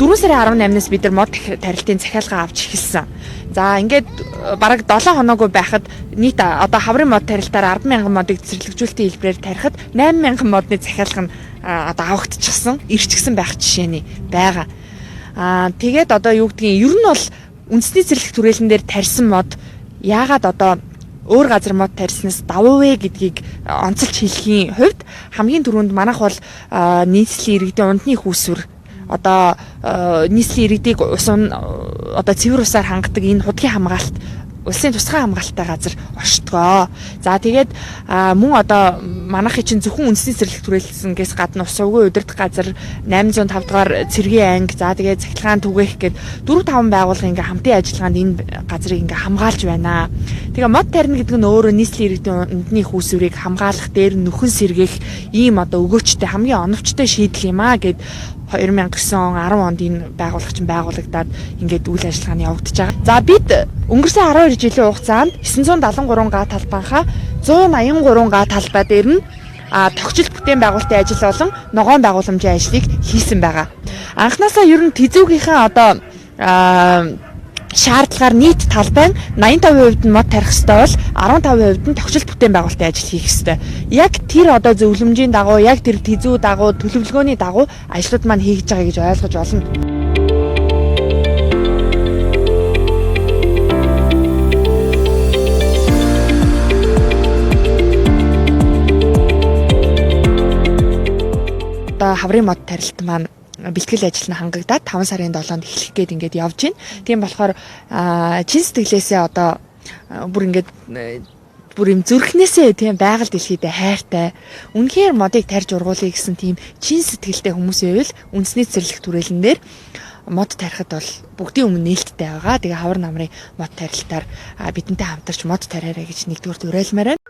4 сарын 18-наас бид нар мод тарилтын захиалга авч эхэлсэн. За ингээд бараг 7 хоноогүй байхад нийт одоо хаврын мод тарилтаар 10,000 модыг цэцэрлэгжүүлэлтийн хэлбэрээр тарихад 8,000 модны захиалга нь одоо авагдчихсан, ирчихсэн байх жишээний байгаа. Тэгээд одоо юу гэдгийг ер нь бол үндэсний цэцэрлэг түрээлэн дээр тарьсан мод яагаад одоо өөр газар мод тарьснаас давуу вэ гэдгийг онцолж хэлхийн хувьд хамгийн түрүүнд манайх бол нийслэлийн иргэдийн ундны хүүсвэр одоо нийслэлийн иргэдийг одоо цэвэр усаар хангадаг энэ худгийн хамгаалалт улсын тусгай хамгаалалттай газар оршдгоо. За тэгээд мөн одоо манайхын чинь зөвхөн үндэсний цэцэрлэг түрээлсэнгээс гадна ус уугүй удирдах газар 805 дугаар цэргийн анги, за тэгээд цахилгаан түгээх гээд 4-5 байгууллага ингээ хамтын ажиллагаанд энэ газрыг ингээ хамгаалж байна. Тэгээ мод тарина гэдэг нь өөрөө нийслэлийн иргэдийн ундны хүүсвэрийг хамгаалах дээр нөхөн сэргээх ийм одоо өгөөчтэй хамгийн оновчтой шийдэл юм гэд 2009 он 10 онд энэ байгууллага чинь байгуулагдаад ингээд үйл ажиллагааны явагдаж байгаа. За бид өнгөрсөн 12 жилийн хугацаанд 973 га талбайхаа 183 га талбай дээр нь тогтчил бүтээн байгуулалтын ажил болон ногоон байгууламжийн ажлыг хийсэн байгаа. Анхнаасаа ер нь тэзүүгийнхээ одоо шаардлагаар нийт талбай нь 85% нь мод тарих ёстой бол 15% нь тогтчил бүтээн байгуулалтын ажил хийх ёстой. Яг тэр одоо зөвлөмжийн дагуу, яг тэр тэзүү дагуу, төлөвлөгөөний дагуу ажлууд маань хийж байгаа гэж ойлгож болно. Одоо хаврын мод тарилт маань бэлтгэл ажил нь хангагдаад 5 сарын 7-нд эхлэх гээд ингээд явж байна. Тийм болохоор чин сэтгэлээсээ одоо бүр юм зүрхнээсээ тийм байгаль дэлхийдээ хайртай. Үнэхээр модыг тарьж ургуулъя гэсэн тийм чин сэтгэлтэй хүмүүс байвал үндэсний цэцэрлэг түрээлэн дээр мод тарихад бол бүгдийн өмнө нээлттэй байгаа. Тэгээ хавар намрын мод тарилтаар бидэнтэй хамтарч мод тариараа гэж нэгдүгээр уриалмаар байна.